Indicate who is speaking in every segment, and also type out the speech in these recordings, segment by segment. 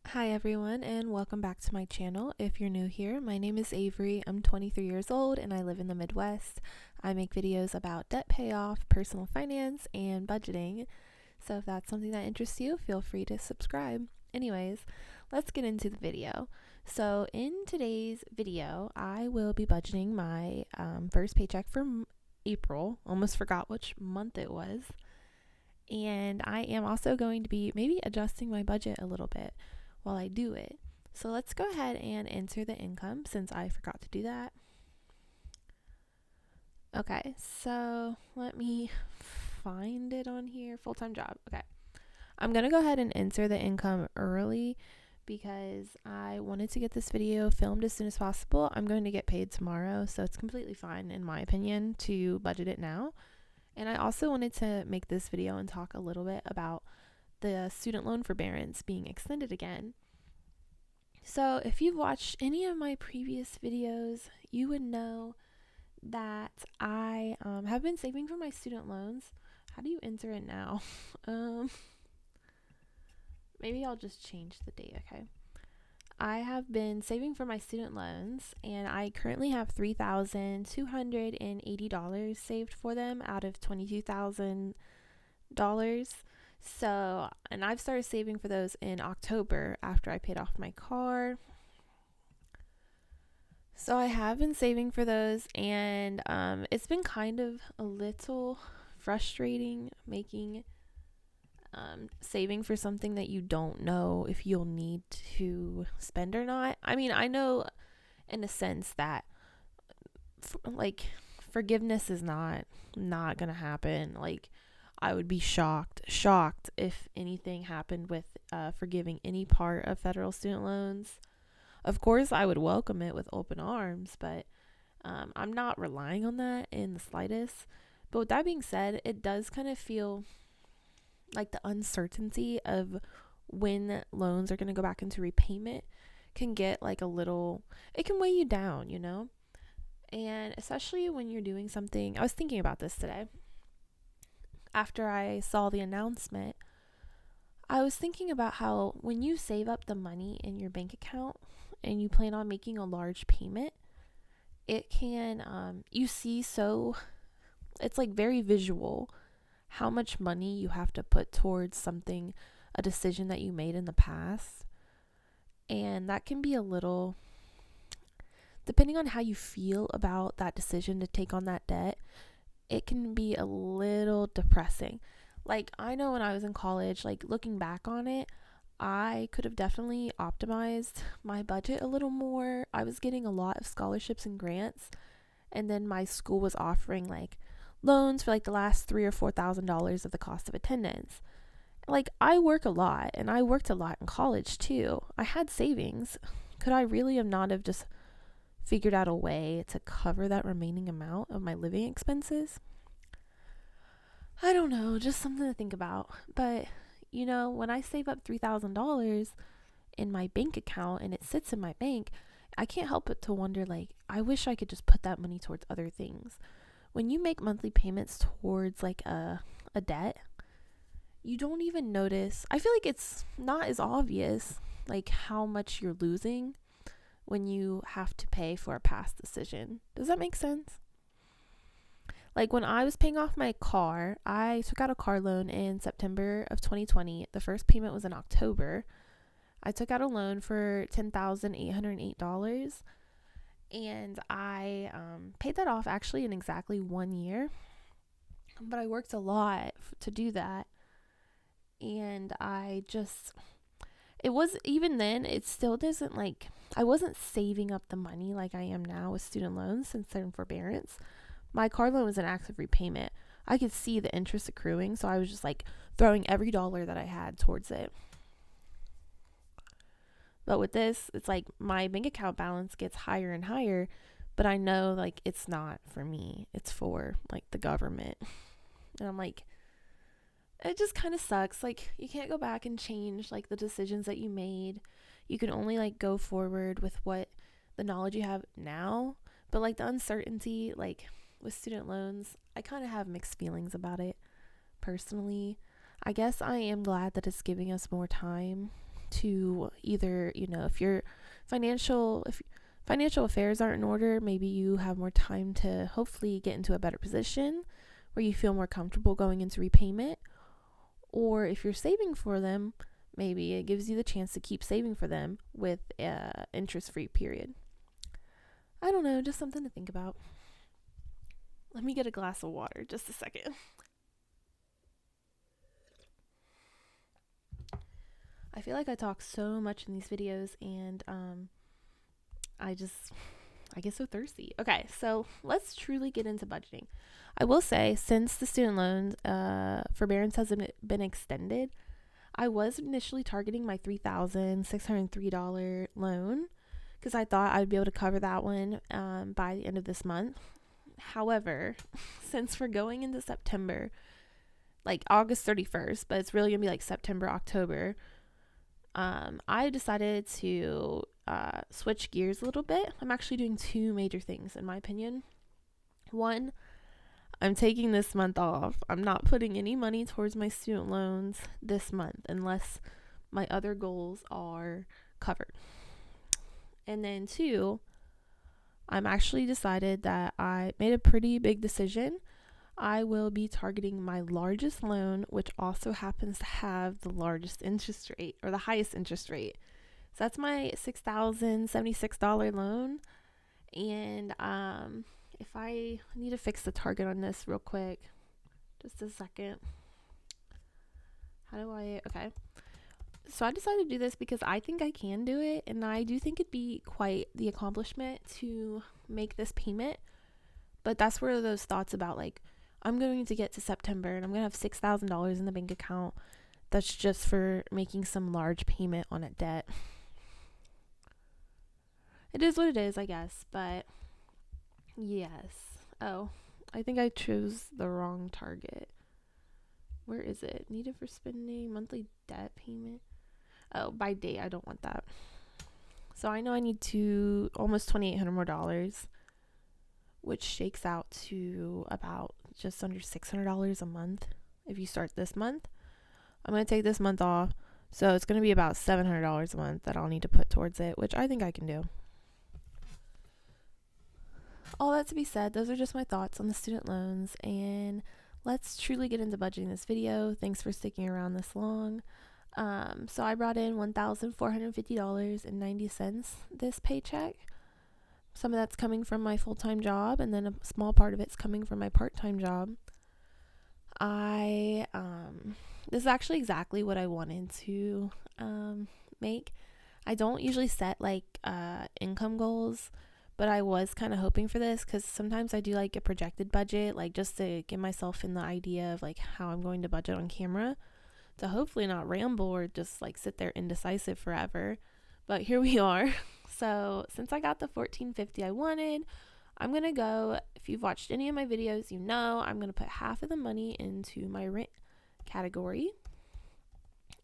Speaker 1: Hi everyone, and welcome back to my channel. If you're new here, my name is Avery. I'm 23 years old and I live in the Midwest. I make videos about debt payoff, personal finance, and budgeting. So if that's something that interests you, feel free to subscribe. Anyways, let's get into the video. So in today's video, I will be budgeting my first paycheck for April. Almost forgot which month it was. And I am also going to be maybe adjusting my budget a little bit while I do it. So let's go ahead and enter the income since I forgot to do that. Okay, so let me find it on here. Full-time job. Okay. I'm going to go ahead and enter the income early because I wanted to get this video filmed as soon as possible. I'm going to get paid tomorrow, so it's completely fine, in my opinion, to budget it now. And I also wanted to make this video and talk a little bit about the student loan forbearance being extended again. So if you've watched any of my previous videos, you would know that I have been saving for my student loans. How do you enter it now? Maybe I'll just change the date, okay? I have been saving for my student loans, and I currently have $3,280 saved for them out of $22,000. So, and I've started saving for those in October after I paid off my car. So I have been saving for those, and it's been kind of a little frustrating making saving for something that you don't know if you'll need to spend or not. I mean, I know in a sense that forgiveness is not gonna happen. Like, I would be shocked if anything happened with forgiving any part of federal student loans. Of course, I would welcome it with open arms, but I'm not relying on that in the slightest. But with that being said, it does kind of feel like the uncertainty of when loans are going to go back into repayment can get like it can weigh you down, you know? And especially when you're doing something, I was thinking about this today. After I saw the announcement, I was thinking about how when you save up the money in your bank account and you plan on making a large payment, it can, it's like very visual how much money you have to put towards something, a decision that you made in the past. And that can be a little, depending on how you feel about that decision to take on that debt, it can be a little depressing. Like, I know when I was in college, like looking back on it, I could have definitely optimized my budget a little more. I was getting a lot of scholarships and grants, and then my school was offering like loans for like the last $3,000 or $4,000 of the cost of attendance. Like, I work a lot, and I worked a lot in college too. I had savings. Could I really have not have just figured out a way to cover that remaining amount of my living expenses? I don't know, just something to think about. But, you know, when I save up $3,000 in my bank account and it sits in my bank, I can't help but to wonder, like, I wish I could just put that money towards other things. When you make monthly payments towards like a debt, you don't even notice. I feel like it's not as obvious, like how much you're losing when you have to pay for a past decision. Does that make sense? Like, when I was paying off my car, I took out a car loan in September of 2020. The first payment was in October. I took out a loan for $10,808, and I paid that off actually in exactly 1 year. But I worked a lot to do that, and it was, even then, it still doesn't, like, I wasn't saving up the money like I am now with student loans since they're in forbearance. My car loan was an active repayment. I could see the interest accruing, so I was just like throwing every dollar that I had towards it. But with this, it's like my bank account balance gets higher and higher, but I know like it's not for me. It's for like the government. And I'm like, it just kind of sucks. Like, you can't go back and change like the decisions that you made. You can only like go forward with what the knowledge you have now. But like the uncertainty, like with student loans, I kind of have mixed feelings about it personally. I guess I am glad that it's giving us more time to either, if your financial affairs aren't in order, maybe you have more time to hopefully get into a better position where you feel more comfortable going into repayment. Or if you're saving for them, maybe it gives you the chance to keep saving for them with an interest-free period. I don't know, just something to think about. Let me get a glass of water, just a second. I feel like I talk so much in these videos, and I get so thirsty. Okay, so let's truly get into budgeting. I will say, since the student loans forbearance hasn't been extended, I was initially targeting my $3,603 loan because I thought I'd be able to cover that one by the end of this month. However, since we're going into September, like August 31st, but it's really going to be like September, October, I decided to switch gears a little bit. I'm actually doing two major things, in my opinion. One, I'm taking this month off. I'm not putting any money towards my student loans this month unless my other goals are covered. And then two, I'm actually decided that I made a pretty big decision. I will be targeting my largest loan, which also happens to have the largest interest rate, or the highest interest rate. So that's my $6,076 loan. And if I need to fix the target on this real quick, just a second. Okay. So I decided to do this because I think I can do it, and I do think it'd be quite the accomplishment to make this payment. But that's where those thoughts about like, I'm going to get to September and I'm going to have $6,000 in the bank account. That's just for making some large payment on a debt. It is what it is, I guess, but yes. Oh, I think I chose the wrong target. Where is it? Needed for spending, monthly debt payment. Oh, by date, I don't want that. So I know I need to almost $2,800 more, which shakes out to about just under $600 a month if you start this month. I'm going to take this month off, so it's going to be about $700 a month that I'll need to put towards it, which I think I can do. All that to be said, those are just my thoughts on the student loans, and let's truly get into budgeting this video. Thanks for sticking around this long. So I brought in $1,450.90 this paycheck. Some of that's coming from my full-time job, and then a small part of it's coming from my part-time job. This is actually exactly what I wanted to make. I don't usually set like income goals, but I was kind of hoping for this because sometimes I do like a projected budget, like just to get myself in the idea of like how I'm going to budget on camera, to hopefully not ramble or just like sit there indecisive forever. But here we are. So since I got the $1,450 I wanted, I'm going to go, if you've watched any of my videos, you know I'm going to put half of the money into my rent category.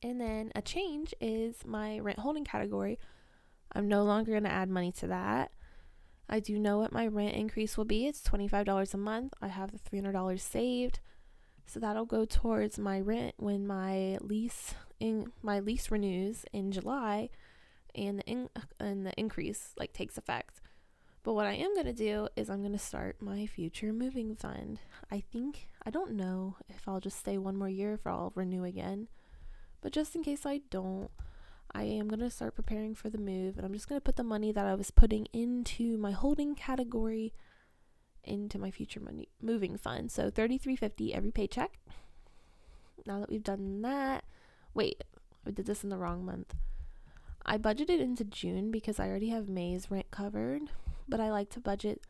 Speaker 1: And then a change is my rent holding category. I'm no longer going to add money to that. I do know what my rent increase will be. It's $25 a month. I have the $300 saved. So that'll go towards my rent when my lease renews in July, and the increase like takes effect. But what I am going to do is I'm going to start my future moving fund. I don't know if I'll just stay one more year, if I'll renew again. But just in case I don't, I am going to start preparing for the move, and I'm just going to put the money that I was putting into my holding category into my future money moving fund. So $33.50 every paycheck. Now that we've done that, wait, I did this in the wrong month. I budgeted into June because I already have May's rent covered, but I like to budget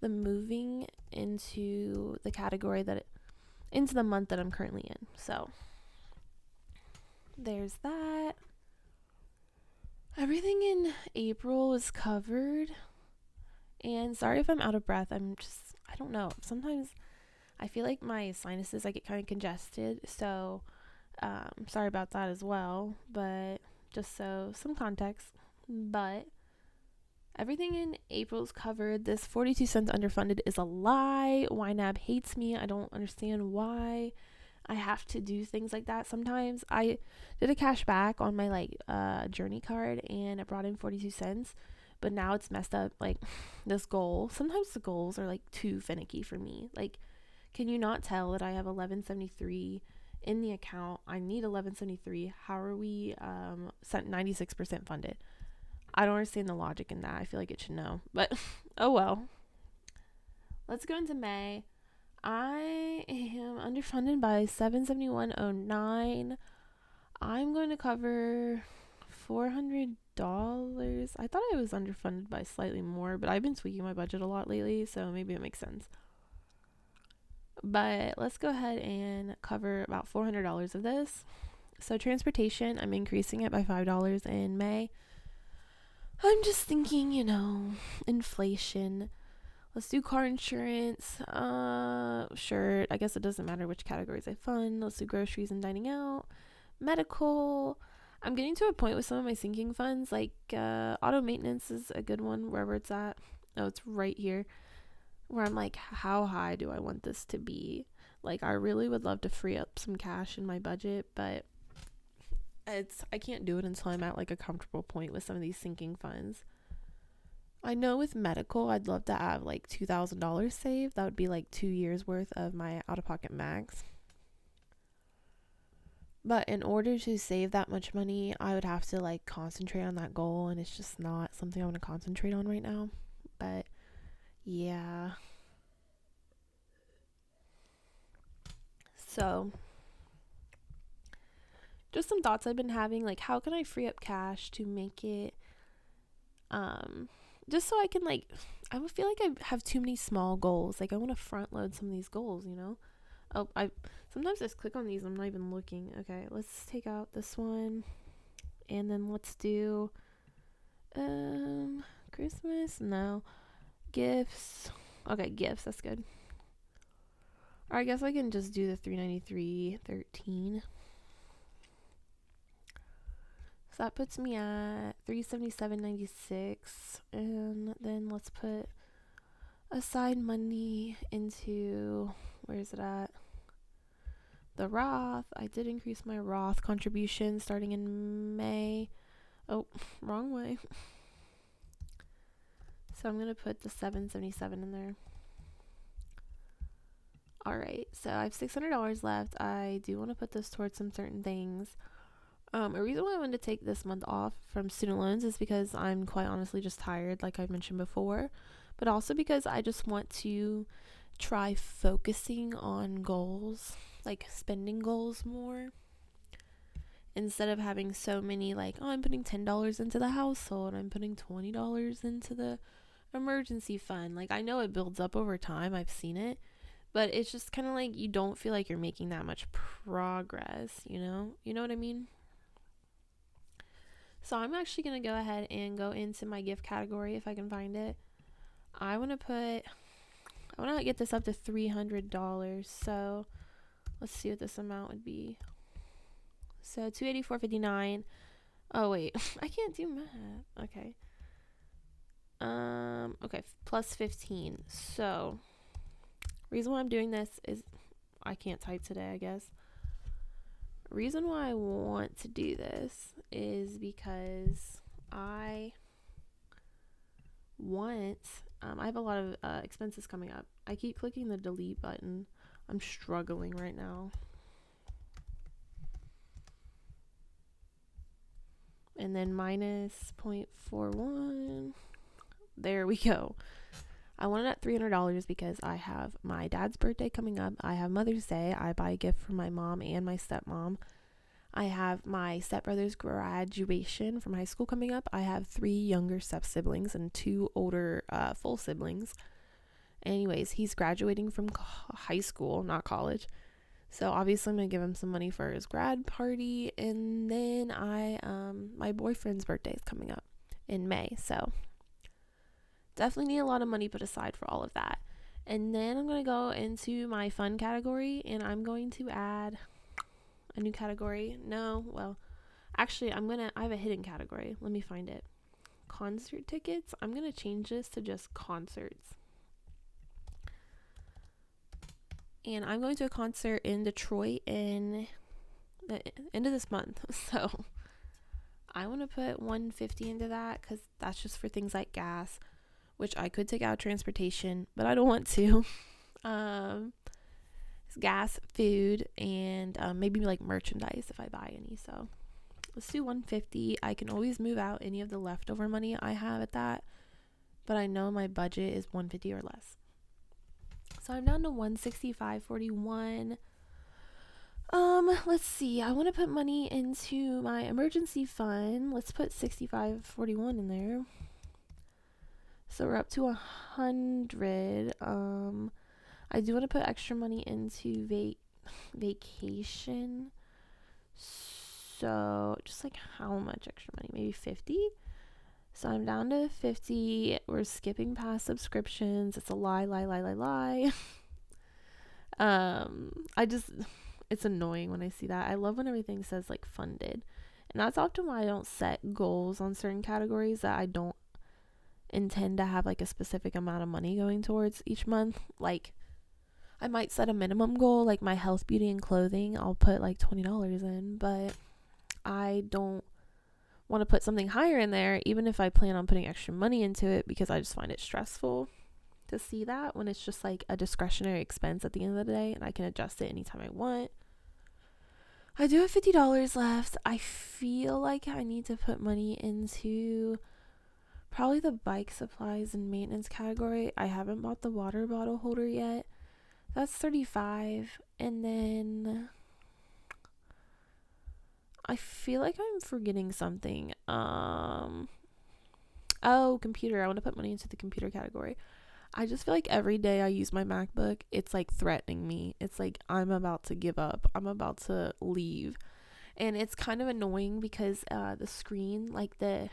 Speaker 1: the moving into the category into the month that I'm currently in. So there's that. Everything in April is covered. And sorry if I'm out of breath. I don't know. Sometimes I feel like my sinuses, I get kind of congested. So sorry about that as well. But just so some context. But everything in April is covered. This 42 cents underfunded is a lie. YNAB hates me. I don't understand why. I have to do things like that sometimes. I did a cash back on my like journey card and it brought in 42 cents, but now it's messed up like this goal. Sometimes the goals are like too finicky for me. Like, can you not tell that I have 1173 in the account? I need 1173. How are we 96% funded? I don't understand the logic in that. I feel like it should know, but oh well. Let's go into May. I am underfunded by 771.09. I'm going to cover $400. I thought I was underfunded by slightly more, but I've been tweaking my budget a lot lately, so maybe it makes sense. But let's go ahead and cover about $400 of this. So transportation, I'm increasing it by $5 in May. I'm just thinking, inflation. Let's do car insurance. Sure. I guess it doesn't matter which categories I fund. Let's do groceries and dining out. Medical. I'm getting to a point with some of my sinking funds. Like auto maintenance is a good one, wherever it's at. Oh, it's right here. Where I'm like, how high do I want this to be? Like, I really would love to free up some cash in my budget, but I can't do it until I'm at like a comfortable point with some of these sinking funds. I know with medical, I'd love to have like $2,000 saved. That would be like 2 years worth of my out-of-pocket max. But in order to save that much money, I would have to like concentrate on that goal, and it's just not something I want to concentrate on right now. But yeah. So, just some thoughts I've been having, like how can I free up cash to make it just so I can like, I would feel like I have too many small goals. Like I want to front load some of these goals, Oh, I sometimes just click on these. I'm not even looking. Okay, let's take out this one, and then let's do Christmas. No, gifts. Okay, gifts. That's good. Or I guess I can just do the $393.13. So that puts me at $377.96, and then let's put aside money into, where is it at? The Roth. I did increase my Roth contribution starting in May. Oh, wrong way. So I'm gonna put the $777 in there. All right, so I have $600 left. I do want to put this towards some certain things. A reason why I wanted to take this month off from student loans is because I'm quite honestly just tired, like I've mentioned before, but also because I just want to try focusing on goals, like spending goals more, instead of having so many like, oh, I'm putting $10 into the household, I'm putting $20 into the emergency fund. Like I know it builds up over time, I've seen it, but it's just kind of like you don't feel like you're making that much progress, you know what I mean? So I'm actually going to go ahead and go into my gift category if I can find it. I want to get this up to $300. So let's see what this amount would be. So $284.59. Oh wait, I can't do math. Okay. Okay, plus 15. So reason why I'm doing this is I can't type today, I guess. Reason why I want to do this is because I have a lot of expenses coming up. I keep clicking the delete button. I'm struggling right now. And then minus 0.41. There we go. I wanted at $300 because I have my dad's birthday coming up. I have Mother's Day. I buy a gift for my mom and my stepmom. I have my stepbrother's graduation from high school coming up. I have 3 younger step-siblings and 2 older full siblings. Anyways, he's graduating from high school, not college. So obviously I'm going to give him some money for his grad party. And then my boyfriend's birthday is coming up in May. So definitely need a lot of money put aside for all of that. And then I'm going to go into my fun category, and I'm going to add a new category. Actually, I have a hidden category. Let me find it. Concert tickets. I'm going to change this to just concerts. And I'm going to a concert in Detroit in the end of this month. So I want to put $150 into that because that's just for things like gas, which I could take out transportation, but I don't want to. It's gas, food, and maybe like merchandise if I buy any. So let's do $150. I can always move out any of the leftover money I have at that, but I know my budget is $150 or less. So I'm down to $165.41. Let's see. I want to put money into my emergency fund. Let's put $65.41 in there. So we're up to 100. I do want to put extra money into vacation. So just like how much extra money? Maybe 50. So I'm down to 50. We're skipping past subscriptions. It's a lie. It's annoying when I see that. I love when everything says like funded. And that's often why I don't set goals on certain categories that I don't intend to have like a specific amount of money going towards each month. Like I might set a minimum goal, like my health, beauty, and clothing. I'll put like $20 in, but I don't want to put something higher in there, even if I plan on putting extra money into it, because I just find it stressful to see that when it's just like a discretionary expense at the end of the day and I can adjust it anytime I want. I do have $50 left. I feel like I need to put money into probably the bike supplies and maintenance category. I haven't bought the water bottle holder yet. That's $35. And then I feel like I'm forgetting something. Computer. I want to put money into the computer category. I just feel like every day I use my MacBook, it's like threatening me. It's like I'm about to give up. I'm about to leave. And it's kind of annoying because the screen, like the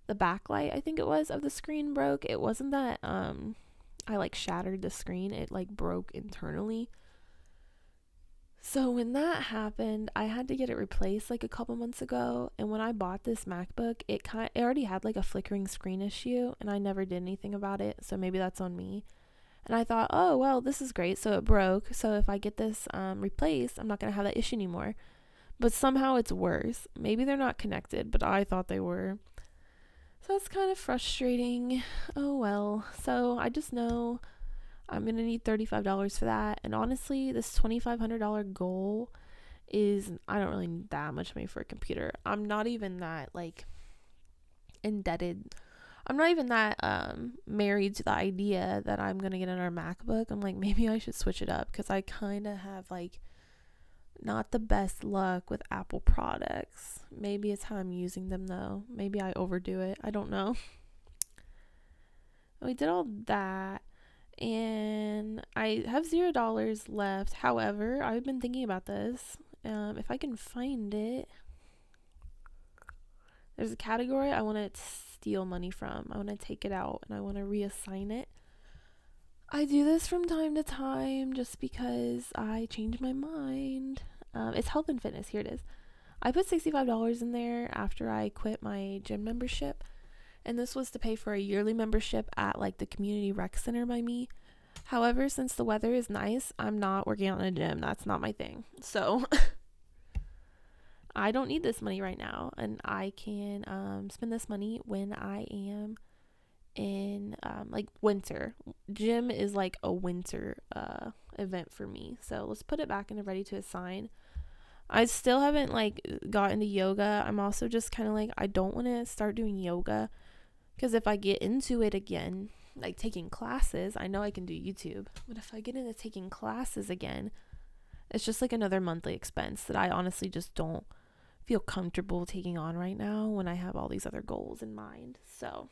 Speaker 1: backlight, I think it was, of the screen broke. It wasn't that I like shattered the screen. It like broke internally. So when that happened, I had to get it replaced like a couple months ago. And when I bought this MacBook, it already had like a flickering screen issue, and I never did anything about it. So maybe that's on me. And I thought, oh well, this is great. So it broke. So if I get this replaced, I'm not gonna have that issue anymore. But somehow it's worse. Maybe they're not connected, but I thought they were. So that's kind of frustrating. Oh well. So I just know I'm going to need $35 for that. And honestly, this $2,500 goal is, I don't really need that much money for a computer. I'm not even that like indebted. I'm not even that married to the idea that I'm going to get another MacBook. I'm like, maybe I should switch it up because I kind of have like not the best luck with Apple products. Maybe it's how I'm using them though. Maybe I overdo it. I don't know. We did all that. And I have $0 left. However, I've been thinking about this. If I can find it, there's a category I want to steal money from. I want to take it out and I want to reassign it. I do this from time to time just because I change my mind. It's health and fitness. Here it is. I put $65 in there after I quit my gym membership. And this was to pay for a yearly membership at like the community rec center by me. However, since the weather is nice, I'm not working out in a gym. That's not my thing. So I don't need this money right now. And I can spend this money when I am in like winter. Gym is like a winter event for me. So let's put it back in the ready to assign. I still haven't like got into yoga. I'm also just kind of like, I don't want to start doing yoga. Because if I get into it again, like taking classes, I know I can do YouTube. But if I get into taking classes again, it's just like another monthly expense that I honestly just don't feel comfortable taking on right now when I have all these other goals in mind. So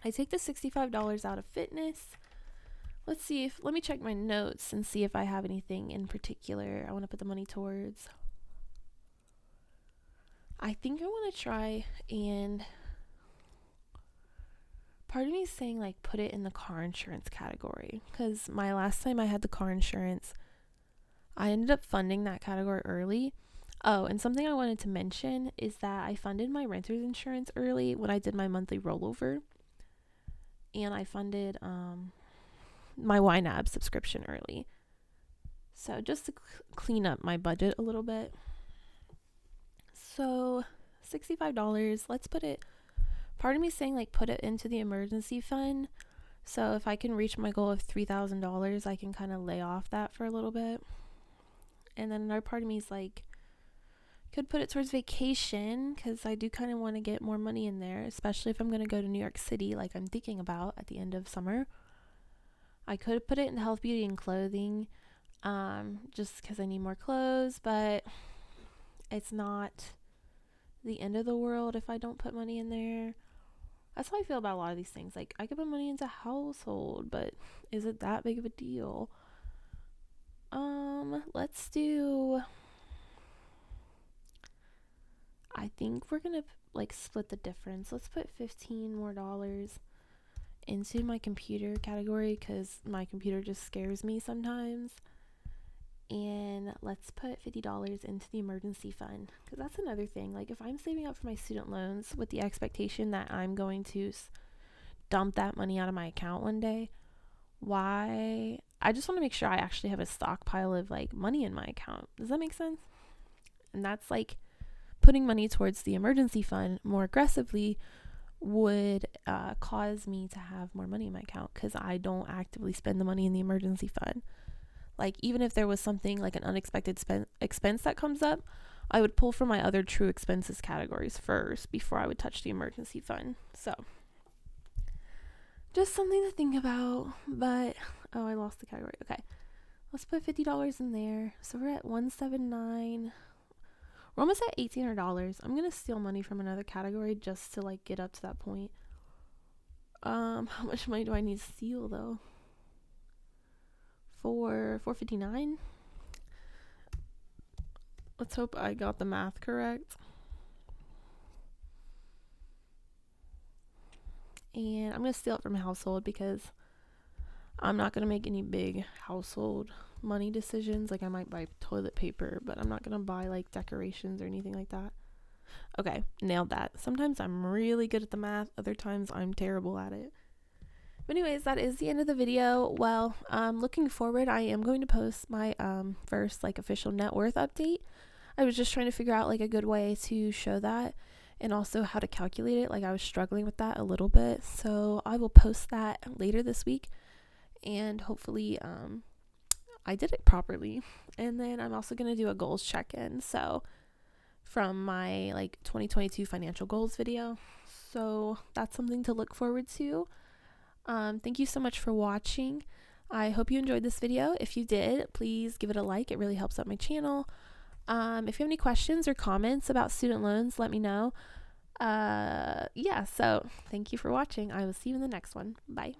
Speaker 1: I take the $65 out of fitness. Let me check my notes and see if I have anything in particular I want to put the money towards. I think I want to try and... part of me is saying like put it in the car insurance category because my last time I had the car insurance, I ended up funding that category early. Oh, and something I wanted to mention is that I funded my renter's insurance early when I did my monthly rollover, and I funded my YNAB subscription early. So just to clean up my budget a little bit. So $65, let's put it, part of me saying like put it into the emergency fund. So if I can reach my goal of $3,000, I can kind of lay off that for a little bit. And then another part of me is like, could put it towards vacation because I do kind of want to get more money in there, especially if I'm going to go to New York City like I'm thinking about at the end of summer. I could put it in health, beauty, and clothing just because I need more clothes, but it's not the end of the world if I don't put money in there. That's how I feel about a lot of these things. Like, I could put money into household, but is it that big of a deal? Let's do, I think we're gonna like split the difference. Let's put $15 more into my computer category because my computer just scares me sometimes. And let's put $50 into the emergency fund because that's another thing. Like, if I'm saving up for my student loans with the expectation that I'm going to dump that money out of my account one day, why? I just want to make sure I actually have a stockpile of like money in my account. Does that make sense? And that's like putting money towards the emergency fund more aggressively would cause me to have more money in my account because I don't actively spend the money in the emergency fund. Like, even if there was something like an unexpected expense that comes up, I would pull from my other true expenses categories first before I would touch the emergency fund. So just something to think about. But oh, I lost the category. Okay, let's put $50 in there. So we're at $179. We're almost at $1,800. I'm gonna steal money from another category just to like get up to that point. How much money do I need to steal though? For $459. Let's hope I got the math correct. And I'm gonna steal it from a household because I'm not gonna make any big household money decisions. Like, I might buy toilet paper, but I'm not gonna buy like decorations or anything like that. Okay, nailed that. Sometimes I'm really good at the math, other times I'm terrible at it. But anyways, that is the end of the video. Well, looking forward, I am going to post my first like official net worth update. I was just trying to figure out like a good way to show that and also how to calculate it. Like, I was struggling with that a little bit. So I will post that later this week and hopefully I did it properly. And then I'm also going to do a goals check-in. So from my like 2022 financial goals video. So that's something to look forward to. Thank you so much for watching. I hope you enjoyed this video. If you did, please give it a like. It really helps out my channel. If you have any questions or comments about student loans, let me know. Yeah, so thank you for watching. I will see you in the next one. Bye.